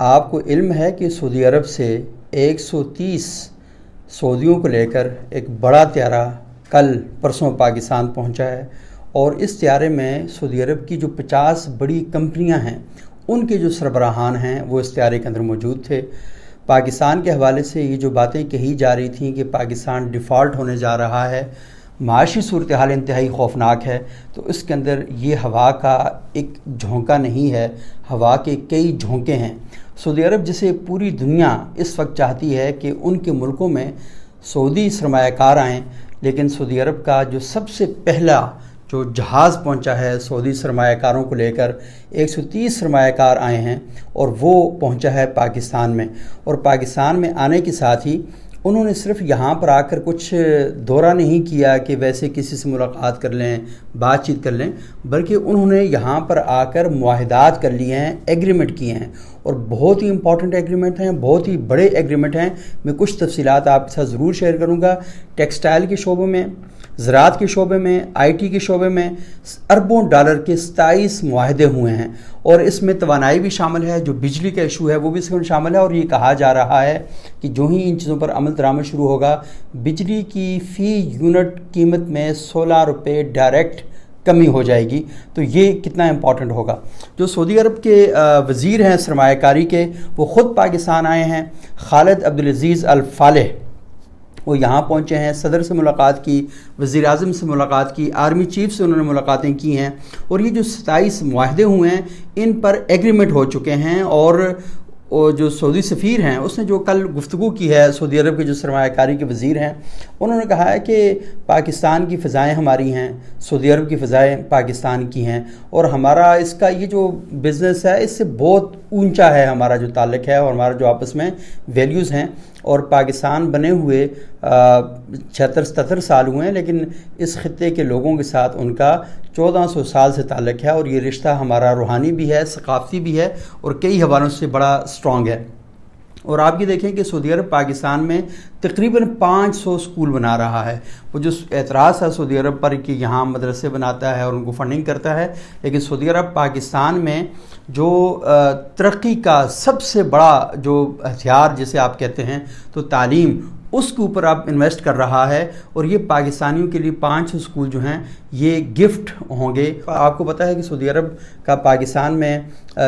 آپ کو علم ہے کہ سعودی عرب سے 130 سعودیوں کو لے کر ایک بڑا طیارہ کل پرسوں پاکستان پہنچا ہے، اور اس طیارے میں سعودی عرب کی جو 50 بڑی کمپنیاں ہیں ان کے جو سربراہان ہیں وہ اس طیارے کے اندر موجود تھے۔ پاکستان کے حوالے سے یہ جو باتیں کہی جا رہی تھیں کہ پاکستان ڈیفالٹ ہونے جا رہا ہے، معاشی صورتحال انتہائی خوفناک ہے، تو اس کے اندر یہ ہوا کا ایک جھونکا نہیں ہے، ہوا کے کئی جھونکے ہیں۔ سعودی عرب جسے پوری دنیا اس وقت چاہتی ہے کہ ان کے ملکوں میں سعودی سرمایہ کار آئیں، لیکن سعودی عرب کا جو سب سے پہلا جو جہاز پہنچا ہے سعودی سرمایہ کاروں کو لے کر، 130 سرمایہ کار آئے ہیں اور وہ پہنچا ہے پاکستان میں، اور پاکستان میں آنے کے ساتھ ہی انہوں نے صرف یہاں پر آ کر کچھ دورہ نہیں کیا کہ ویسے کسی سے ملاقات کر لیں، بات چیت کر لیں، بلکہ انہوں نے یہاں پر آ کر معاہدات کر لیے ہیں، ایگریمنٹ کیے ہیں، اور بہت ہی امپورٹنٹ ایگریمنٹ ہیں، بہت ہی بڑے ایگریمنٹ ہیں۔ میں کچھ تفصیلات آپ کے ساتھ ضرور شیئر کروں گا۔ ٹیکسٹائل کے شعبے میں، زراعت کے شعبے میں، آئی ٹی کے شعبے میں اربوں ڈالر کے 27 معاہدے ہوئے ہیں، اور اس میں توانائی بھی شامل ہے، جو بجلی کا ایشو ہے وہ بھی اس میں شامل ہے، اور یہ کہا جا رہا ہے کہ جو ہی ان چیزوں پر عمل درآمد شروع ہوگا، بجلی کی فی یونٹ قیمت میں 16 روپے ڈائریکٹ کمی ہو جائے گی۔ تو یہ کتنا امپورٹنٹ ہوگا۔ جو سعودی عرب کے وزیر ہیں سرمایہ کاری کے، وہ خود پاکستان آئے ہیں۔ خالد عبدالعزیز الفالح وہ یہاں پہنچے ہیں، صدر سے ملاقات کی، وزیر اعظم سے ملاقات کی، آرمی چیف سے انہوں نے ملاقاتیں کی ہیں، اور یہ جو 27 معاہدے ہوئے ہیں ان پر ایگریمنٹ ہو چکے ہیں، اور جو سعودی سفیر ہیں اس نے جو کل گفتگو کی ہے، سعودی عرب کے جو سرمایہ کاری کے وزیر ہیں انہوں نے کہا ہے کہ پاکستان کی فضائیں ہماری ہیں، سعودی عرب کی فضائیں پاکستان کی ہیں، اور ہمارا اس کا یہ جو بزنس ہے اس سے بہت اونچا ہے ہمارا جو تعلق ہے، اور ہمارا جو آپس میں ویلیوز ہیں، اور پاکستان بنے ہوئے 76-77 سال ہوئے ہیں، لیکن اس خطے کے لوگوں کے ساتھ ان کا 1400 سال سے تعلق ہے، اور یہ رشتہ ہمارا روحانی بھی ہے، ثقافتی بھی ہے، اور کئی حوالوں سے بڑا سٹرونگ ہے۔ اور آپ یہ دیکھیں کہ سعودی عرب پاکستان میں تقریباً 500 سکول بنا رہا ہے۔ وہ جو اعتراض ہے سعودی عرب پر کہ یہاں مدرسے بناتا ہے اور ان کو فنڈنگ کرتا ہے، لیکن سعودی عرب پاکستان میں جو ترقی کا سب سے بڑا جو ہتھیار جسے آپ کہتے ہیں تو تعلیم، اس کے اوپر آپ انویسٹ کر رہا ہے، اور یہ پاکستانیوں کے لیے 500 سکول جو ہیں یہ گفٹ ہوں گے۔ آپ کو پتہ ہے کہ سعودی عرب کا پاکستان میں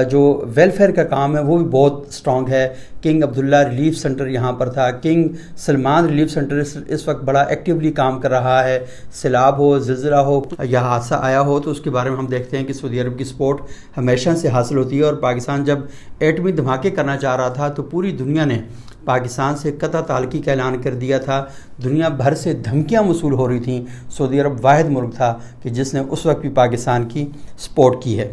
جو ویلفیئر کا کام ہے وہ بھی بہت سٹرونگ ہے۔ کنگ عبداللہ ریلیف سینٹر یہاں پر تھا، کنگ سلمان ریلیف سینٹر اس وقت بڑا ایکٹیولی کام کر رہا ہے۔ سیلاب ہو، زلزلہ ہو یا حادثہ آیا ہو تو اس کے بارے میں ہم دیکھتے ہیں کہ سعودی عرب کی سپورٹ ہمیشہ سے حاصل ہوتی ہے، اور پاکستان جب ایٹمی دھماکے کرنا چاہ رہا تھا تو پوری دنیا نے پاکستان سے قطع تعلقی کا اعلان کر دیا تھا۔ دنیا بھر سے دھمکیاں موصول ہو رہی تھیں، سعودی عرب واحد ملک تھا کہ جس نے اس وقت بھی پاکستان کی سپورٹ کی ہے۔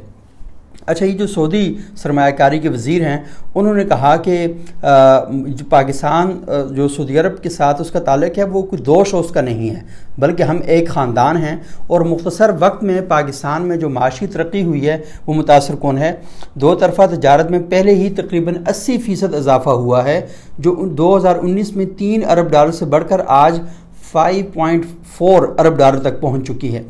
اچھا، یہ جو سعودی سرمایہ کاری کے وزیر ہیں انہوں نے کہا کہ جو پاکستان جو سعودی عرب کے ساتھ اس کا تعلق ہے وہ کوئی دوش اس کا نہیں ہے، بلکہ ہم ایک خاندان ہیں، اور مختصر وقت میں پاکستان میں جو معاشی ترقی ہوئی ہے وہ متاثر کن ہے۔ دو طرفہ تجارت میں پہلے ہی تقریباً 80% اضافہ ہوا ہے، جو 2019 میں 3 ارب ڈالر سے بڑھ کر آج 5.4 ارب ڈالر تک پہنچ چکی ہے۔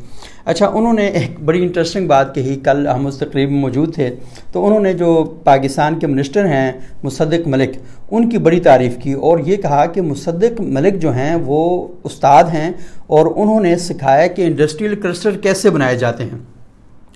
اچھا، انہوں نے ایک بڑی انٹرسٹنگ بات کہی، کل ہم اس تقریب میں موجود تھے، تو انہوں نے جو پاکستان کے منسٹر ہیں مصدق ملک، ان کی بڑی تعریف کی، اور یہ کہا کہ مصدق ملک جو ہیں وہ استاد ہیں، اور انہوں نے سکھایا کہ انڈسٹریل کلسٹر کیسے بنائے جاتے ہیں،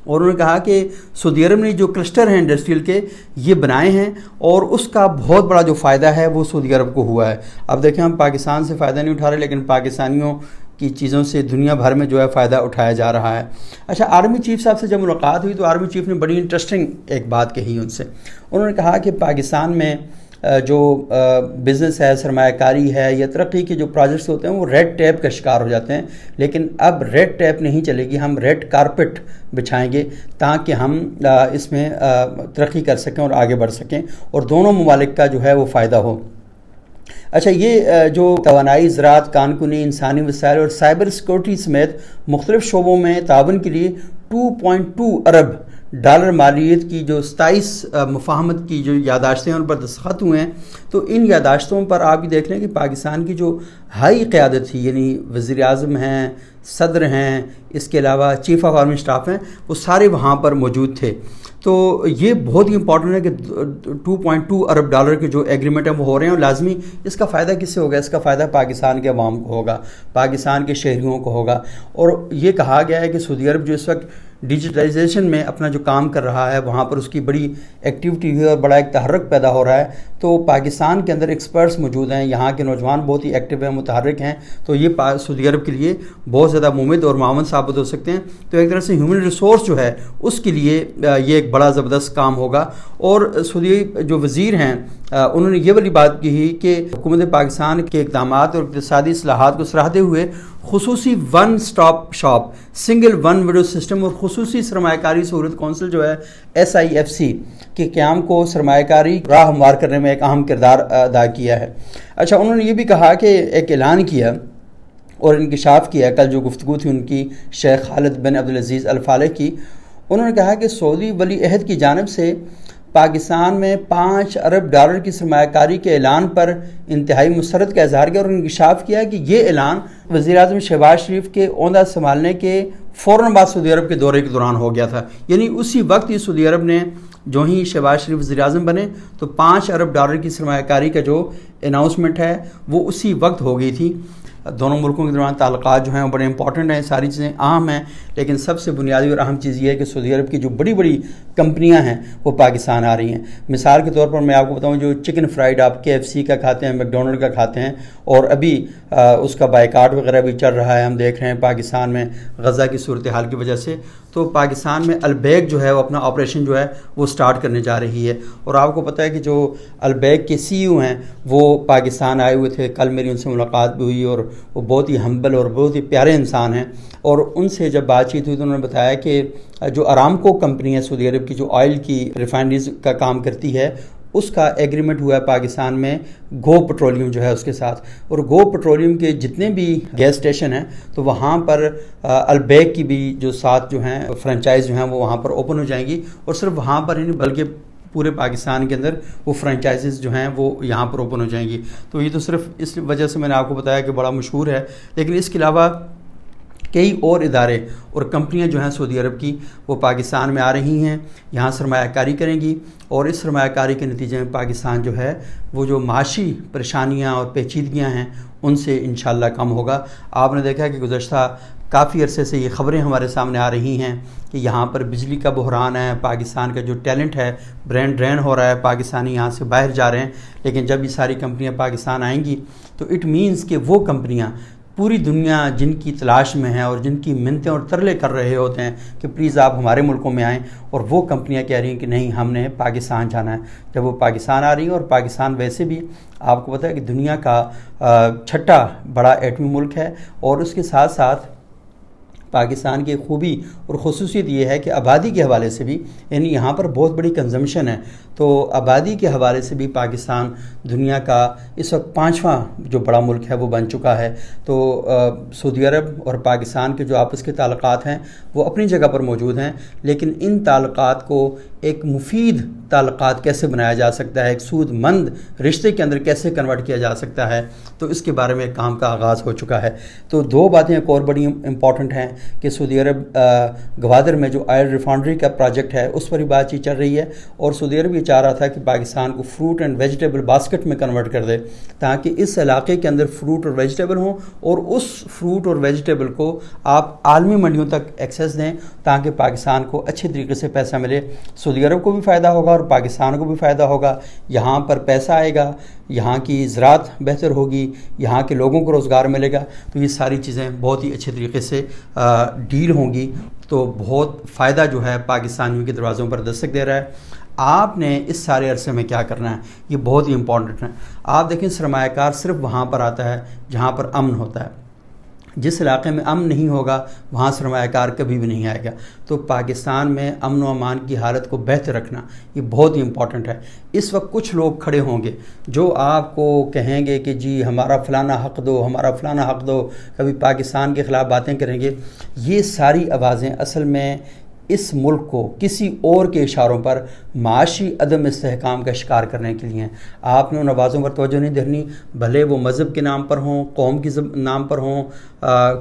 اور انہوں نے کہا کہ سعودی عرب نے جو کلسٹر ہیں انڈسٹریل کے یہ بنائے ہیں، اور اس کا بہت بڑا جو فائدہ ہے وہ سعودی عرب کو ہوا ہے۔ اب دیکھیں، ہم پاکستان سے فائدہ نہیں اٹھا رہے، لیکن پاکستانیوں کی چیزوں سے دنیا بھر میں جو ہے فائدہ اٹھایا جا رہا ہے۔ اچھا، آرمی چیف صاحب سے جب ملاقات ہوئی تو آرمی چیف نے بڑی انٹرسٹنگ ایک بات کہی ان سے۔ انہوں نے کہا کہ پاکستان میں جو بزنس ہے، سرمایہ کاری ہے یا ترقی کے جو پروجیکٹس ہوتے ہیں وہ ریڈ ٹیپ کا شکار ہو جاتے ہیں، لیکن اب ریڈ ٹیپ نہیں چلے گی، ہم ریڈ کارپٹ بچھائیں گے تاکہ ہم اس میں ترقی کر سکیں اور آگے بڑھ سکیں، اور دونوں ممالک کا جو ہے وہ فائدہ ہو۔ اچھا، یہ جو توانائی، زراعت، کانکنی، انسانی وسائل اور سائبر سیکورٹی سمیت مختلف شعبوں میں تعاون کے لیے 2.2 ارب ڈالر مالیت کی جو 27 مفاہمت کی جو یادداشتیں ان پر دستخط ہوئے ہیں، تو ان یادداشتوں پر آپ یہ دیکھ لیں کہ پاکستان کی جو ہائی قیادت تھی، یعنی وزیر اعظم ہیں، صدر ہیں، اس کے علاوہ چیف آف آرمی اسٹاف ہیں، وہ سارے وہاں پر موجود تھے۔ تو یہ بہت ہی امپورٹنٹ ہے کہ 2.2 ارب ڈالر کے جو ایگریمنٹ ہیں وہ ہو رہے ہیں، اور لازمی اس کا فائدہ کس سے ہوگا؟ اس کا فائدہ پاکستان کے عوام کو ہوگا، پاکستان کے شہریوں کو ہوگا۔ اور یہ کہا گیا ہے کہ سعودی عرب جو اس وقت ڈیجیٹائزیشن میں اپنا جو کام کر رہا ہے، وہاں پر اس کی بڑی ایکٹیویٹی ہے اور بڑا ایک تحرک پیدا ہو رہا ہے۔ تو پاکستان کے اندر ایکسپرٹس موجود ہیں، یہاں کے نوجوان بہت ہی ایکٹیو ہیں، متحرک ہیں، تو یہ سعودی عرب کے لیے بہت زیادہ مفید اور معاون ثابت ہو سکتے ہیں۔ تو ایک طرح سے ہیومن ریسورس جو ہے اس کے لیے یہ ایک بڑا زبردست کام ہوگا۔ اور سعودی جو وزیر ہیں انہوں نے یہ والی بات کہی کہ حکومت پاکستان کے اقدامات اور اقتصادی اصلاحات کو سراہتے ہوئے خصوصی one stop shop, single one window system اور خصوصی سرمایہ کاری سہولت کونسل جو ہے SIFC کے قیام کو سرمایہ کاری راہ ہموار کرنے میں ایک اہم کردار ادا کیا ہے۔ اچھا، انہوں نے یہ بھی کہا کہ ایک اعلان کیا اور انکشاف کیا، کل جو گفتگو تھی ان کی شیخ خالد بن عبدالعزیز الفالح کی، انہوں نے کہا کہ سعودی ولی عہد کی جانب سے پاکستان میں 5 ارب ڈالر کی سرمایہ کاری کے اعلان پر انتہائی مسرت کا اظہار کیا اور انکشاف کیا کہ یہ اعلان وزیر اعظم شہباز شریف کے عہدہ سنبھالنے کے فوراً بعد سعودی عرب کے دورے کے دوران ہو گیا تھا۔ یعنی اسی وقت ہی سعودی عرب نے جو ہی شہباز شریف وزیر اعظم بنے تو 5 ارب ڈالر کی سرمایہ کاری کا جو اناؤنسمنٹ ہے وہ اسی وقت ہو گئی تھی۔ دونوں ملکوں کے درمیان تعلقات جو ہیں وہ بڑے امپورٹنٹ ہیں، ساری چیزیں اہم ہیں، لیکن سب سے بنیادی اور اہم چیز یہ ہے کہ سعودی عرب کی جو بڑی بڑی کمپنیاں ہیں وہ پاکستان آ رہی ہیں۔ مثال کے طور پر میں آپ کو بتاؤں، جو چکن فرائیڈ آپ KFC کا کھاتے ہیں، میکڈونلڈ کا کھاتے ہیں، اور ابھی اس کا بائیکاٹ وغیرہ بھی چل رہا ہے، ہم دیکھ رہے ہیں پاکستان میں غزہ کی صورتحال کی وجہ سے، تو پاکستان میں البیک جو ہے وہ اپنا آپریشن جو ہے وہ سٹارٹ کرنے جا رہی ہے۔ اور آپ کو پتہ ہے کہ جو البیک کے CEO ہیں وہ پاکستان آئے ہوئے تھے، کل میری ان سے ملاقات بھی ہوئی، اور وہ بہت ہی ہمبل اور بہت ہی پیارے انسان ہیں۔ اور ان سے جب بات چیت ہوئی تو انہوں نے بتایا کہ جو ارامکو کمپنی ہے سعودی عرب کی، جو آئل کی ریفائنریز کا کام کرتی ہے، اس کا ایگریمنٹ ہوا ہے پاکستان میں گو پیٹرولیم جو ہے اس کے ساتھ، اور گو پیٹرولیم کے جتنے بھی گیس اسٹیشن ہیں تو وہاں پر البیک کی بھی جو 7 جو ہیں فرنچائز جو ہیں وہ وہاں پر اوپن ہو جائیں گی، اور صرف وہاں پر ہی نہیں بلکہ پورے پاکستان کے اندر وہ فرنچائزز جو ہیں وہ یہاں پر اوپن ہو جائیں گی۔ تو یہ تو صرف اس وجہ سے میں نے آپ کو بتایا کہ بڑا مشہور ہے، لیکن اس کے علاوہ کئی اور ادارے اور کمپنیاں جو ہیں سعودی عرب کی وہ پاکستان میں آ رہی ہیں، یہاں سرمایہ کاری کریں گی، اور اس سرمایہ کاری کے نتیجے میں پاکستان جو ہے وہ جو معاشی پریشانیاں اور پیچیدگیاں ہیں ان سے انشاءاللہ کم ہوگا۔ آپ نے دیکھا کہ گزشتہ کافی عرصے سے یہ خبریں ہمارے سامنے آ رہی ہیں کہ یہاں پر بجلی کا بحران ہے، پاکستان کا جو ٹیلنٹ ہے برین ڈرین ہو رہا ہے، پاکستانی یہاں سے باہر جا رہے ہیں، لیکن جب یہ ساری کمپنیاں پاکستان آئیں گی تو اٹ مینز کہ وہ کمپنیاں پوری دنیا جن کی تلاش میں ہیں اور جن کی منتیں اور ترلے کر رہے ہوتے ہیں کہ پلیز آپ ہمارے ملکوں میں آئیں، اور وہ کمپنیاں کہہ رہی ہیں کہ نہیں ہم نے پاکستان جانا ہے، جب وہ پاکستان آ رہی ہیں۔ اور پاکستان ویسے بھی آپ کو پتہ ہے کہ دنیا کا 6واں بڑا ایٹمی ملک ہے، اور اس کے ساتھ ساتھ پاکستان کی خوبی اور خصوصیت یہ ہے کہ آبادی کے حوالے سے بھی، یعنی یہاں پر بہت بڑی کنزمپشن ہے، تو آبادی کے حوالے سے بھی پاکستان دنیا کا اس وقت 5واں جو بڑا ملک ہے وہ بن چکا ہے۔ تو سعودی عرب اور پاکستان کے جو آپس کے تعلقات ہیں وہ اپنی جگہ پر موجود ہیں، لیکن ان تعلقات کو ایک مفید تعلقات کیسے بنایا جا سکتا ہے، ایک سود مند رشتے کے اندر کیسے کنورٹ کیا جا سکتا ہے، تو اس کے بارے میں کام کا آغاز ہو چکا ہے۔ تو 2 باتیں ایک اور بڑی امپورٹنٹ ہیں کہ سعودی عرب گوادر میں جو آئل ریفائنری کا پروجیکٹ ہے اس پر ہی بات چیت چل رہی ہے، اور سعودی عرب یہ چاہ رہا تھا کہ پاکستان کو فروٹ اینڈ ویجیٹیبل باسکٹ میں کنورٹ کر دے تاکہ اس علاقے کے اندر فروٹ اور ویجیٹیبل ہوں، اور اس فروٹ اور ویجیٹیبل کو آپ عالمی منڈیوں تک ایکسیس دیں تاکہ پاکستان کو اچھے طریقے سے پیسہ ملے، سعودی عرب کو بھی فائدہ ہوگا اور پاکستان کو بھی فائدہ ہوگا، یہاں پر پیسہ آئے گا، یہاں کی زراعت بہتر ہوگی، یہاں کے لوگوں کو روزگار ملے گا، تو یہ ساری چیزیں بہت ہی اچھے طریقے سے ڈیل ہوں گی، تو بہت فائدہ جو ہے پاکستانیوں کے دروازوں پر دستک دے رہا ہے۔ آپ نے اس سارے عرصے میں کیا کرنا ہے، یہ بہت ہی امپورٹنٹ ہے۔ آپ دیکھیں سرمایہ کار صرف وہاں پر آتا ہے جہاں پر امن ہوتا ہے، جس علاقے میں امن نہیں ہوگا وہاں سرمایہ کار کبھی بھی نہیں آئے گا۔ تو پاکستان میں امن و امان کی حالت کو بہتر رکھنا یہ بہت ہی امپورٹنٹ ہے۔ اس وقت کچھ لوگ کھڑے ہوں گے جو آپ کو کہیں گے کہ جی ہمارا فلانا حق دو، ہمارا فلانا حق دو، کبھی پاکستان کے خلاف باتیں کریں گے۔ یہ ساری آوازیں اصل میں اس ملک کو کسی اور کے اشاروں پر معاشی عدم استحکام کا شکار کرنے کے لیے ہیں۔ آپ نے ان آوازوں پر توجہ نہیں دینی، بھلے وہ مذہب کے نام پر ہوں، قوم کے نام پر ہوں،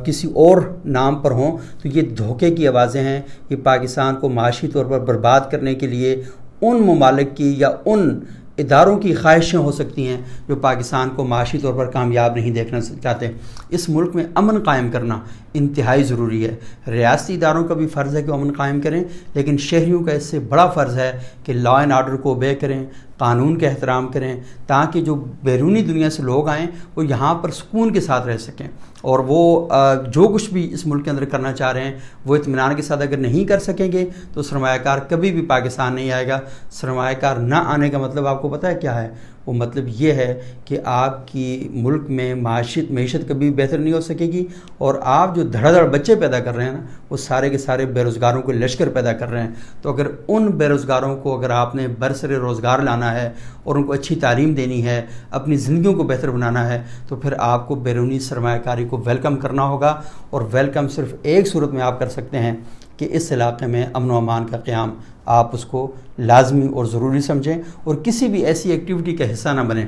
کسی اور نام پر ہوں، تو یہ دھوکے کی آوازیں ہیں۔ یہ پاکستان کو معاشی طور پر برباد کرنے کے لیے ان ممالک کی یا ان اداروں کی خواہشیں ہو سکتی ہیں جو پاکستان کو معاشی طور پر کامیاب نہیں دیکھنا چاہتے۔ اس ملک میں امن قائم کرنا انتہائی ضروری ہے۔ ریاستی اداروں کا بھی فرض ہے کہ وہ امن قائم کریں، لیکن شہریوں کا اس سے بڑا فرض ہے کہ لا اینڈ آرڈر کو اوبے کریں، قانون کا احترام کریں، تاکہ جو بیرونی دنیا سے لوگ آئیں وہ یہاں پر سکون کے ساتھ رہ سکیں، اور وہ جو کچھ بھی اس ملک کے اندر کرنا چاہ رہے ہیں وہ اطمینان کے ساتھ اگر نہیں کر سکیں گے تو سرمایہ کار کبھی بھی پاکستان نہیں آئے گا۔ سرمایہ کار نہ آنے کا مطلب آپ کو پتہ ہے کیا ہے؟ وہ مطلب یہ ہے کہ آپ کی ملک میں معیشت کبھی بہتر نہیں ہو سکے گی، اور آپ جو دھڑا دھڑ بچے پیدا کر رہے ہیں نا، وہ سارے کے سارے بے روزگاروں کو لشکر پیدا کر رہے ہیں۔ تو اگر ان بے روزگاروں کو اگر آپ نے برسر روزگار لانا ہے اور ان کو اچھی تعلیم دینی ہے، اپنی زندگیوں کو بہتر بنانا ہے، تو پھر آپ کو بیرونی سرمایہ کاری کو ویلکم کرنا ہوگا، اور ویلکم صرف ایک صورت میں آپ کر سکتے ہیں کہ اس علاقے میں امن و امان کا قیام آپ اس کو لازمی اور ضروری سمجھیں، اور کسی بھی ایسی ایکٹیویٹی کا حصہ نہ بنیں،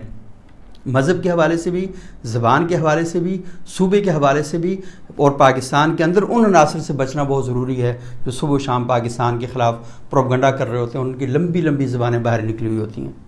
مذہب کے حوالے سے بھی، زبان کے حوالے سے بھی، صوبے کے حوالے سے بھی، اور پاکستان کے اندر ان عناصر سے بچنا بہت ضروری ہے جو صبح و شام پاکستان کے خلاف پروپیگنڈا کر رہے ہوتے ہیں، ان کی لمبی لمبی زبانیں باہر نکلی ہوئی ہوتی ہیں۔